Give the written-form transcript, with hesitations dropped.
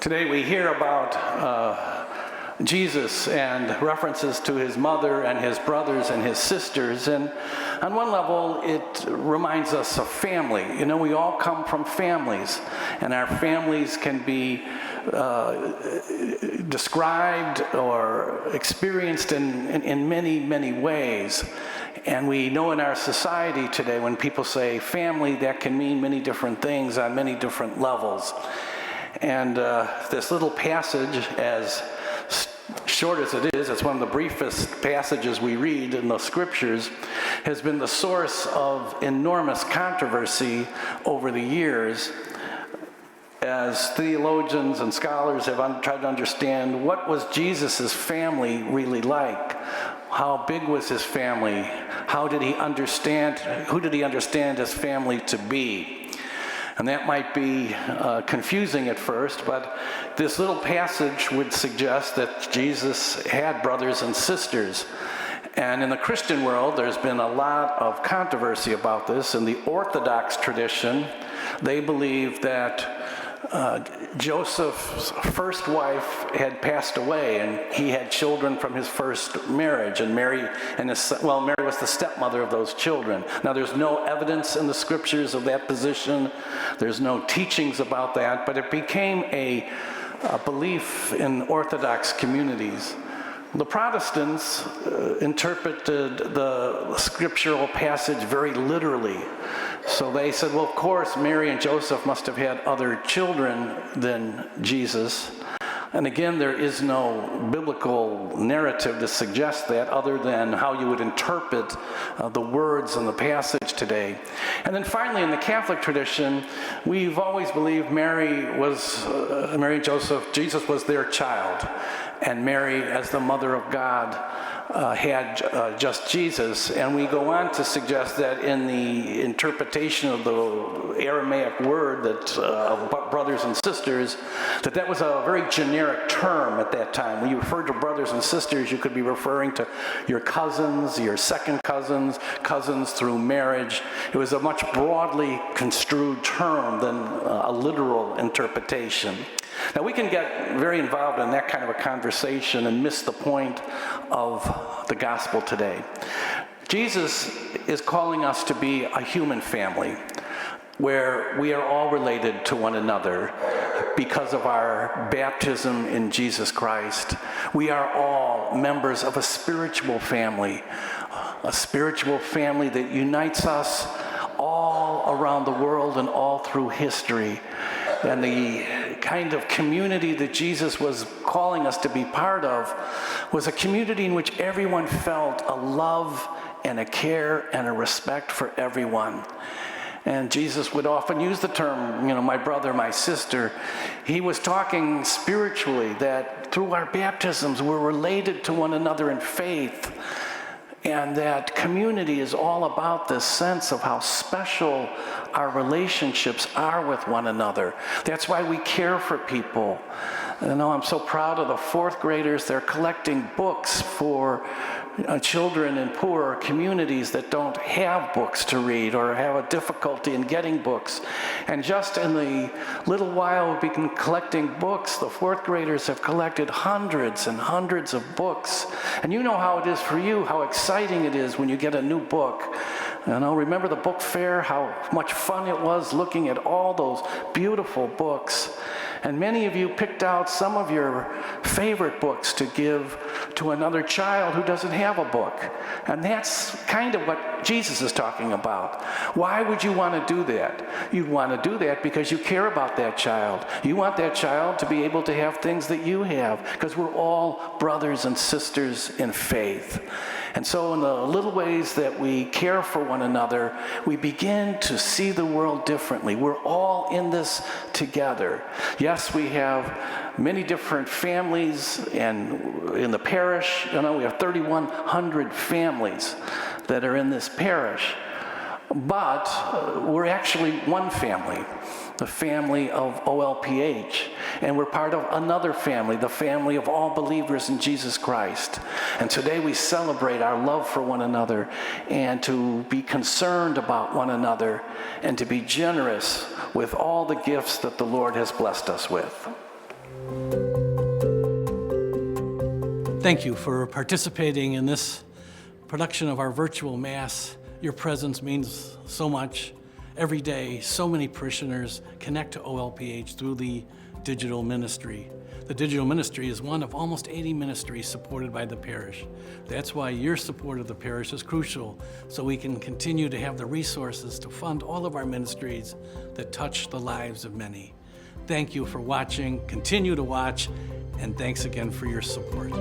Today we hear about Jesus and references to his mother and his brothers and his sisters. And on one level, it reminds us of family. You know, we all come from families, and our families can be described or experienced in many, many ways. And we know in our society today, when people say family, that can mean many different things on many different levels. And this little passage, as short as it is, it's one of the briefest passages we read in the scriptures, has been the source of enormous controversy over the years as theologians and scholars have tried to understand what was Jesus' family really like. How big was his family? How did he understand, who did he understand his family to be? And that might be confusing at first, but this little passage would suggest that Jesus had brothers and sisters. And in the Christian world, there's been a lot of controversy about this. In the Orthodox tradition, they believe that Joseph's first wife had passed away, and he had children from his first marriage, and Mary was the stepmother of those children. Now, there's no evidence in the scriptures of that position. There's no teachings about that, but it became a belief in Orthodox communities. The Protestants interpreted the scriptural passage very literally. So they said, well, of course, Mary and Joseph must have had other children than Jesus. And again, there is no biblical narrative to suggest that other than how you would interpret the words in the passage today. And then finally, in the Catholic tradition, we've always believed Mary and Joseph, Jesus was their child. And Mary, as the mother of God, had just Jesus. And we go on to suggest that in the interpretation of the Aramaic word that of brothers and sisters, that was a very generic term at that time. When you referred to brothers and sisters, you could be referring to your cousins, your second cousins, cousins through marriage. It was a much broadly construed term than a literal interpretation. Now, we can get very involved in that kind of a conversation and miss the point of the gospel today. Jesus is calling us to be a human family where we are all related to one another because of our baptism in Jesus Christ. We are all members of a spiritual family that unites us all around the world and all through history. And the kind of community that Jesus was calling us to be part of was a community in which everyone felt a love and a care and a respect for everyone. And Jesus would often use the term, my brother, my sister. He was talking spiritually that through our baptisms we're related to one another in faith. And that community is all about this sense of how special our relationships are with one another. That's why we care for people. I'm so proud of the fourth graders. They're collecting books for children in poorer communities that don't have books to read or have a difficulty in getting books. And just in the little while we've been collecting books, the fourth graders have collected hundreds and hundreds of books. And you know how it is for you, how exciting it is when you get a new book. Remember the book fair, how much fun it was looking at all those beautiful books. And many of you picked out some of your favorite books to give to another child who doesn't have a book. And that's kind of what Jesus is talking about. Why would you want to do that? You want to do that because you care about that child. You want that child to be able to have things that you have, because we're all brothers and sisters in faith. And so in the little ways that we care for one another, we begin to see the world differently. We're all in this together. Yes, we have many different families, and in the parish, we have 3,100 families that are in this parish. But we're actually one family, the family of OLPH. And we're part of another family, the family of all believers in Jesus Christ. And today we celebrate our love for one another and to be concerned about one another and to be generous with all the gifts that the Lord has blessed us with. Thank you for participating in this production of our virtual Mass. Your presence means so much. Every day, so many parishioners connect to OLPH through the digital ministry. The digital ministry is one of almost 80 ministries supported by the parish. That's why your support of the parish is crucial, so we can continue to have the resources to fund all of our ministries that touch the lives of many. Thank you for watching, continue to watch, and thanks again for your support.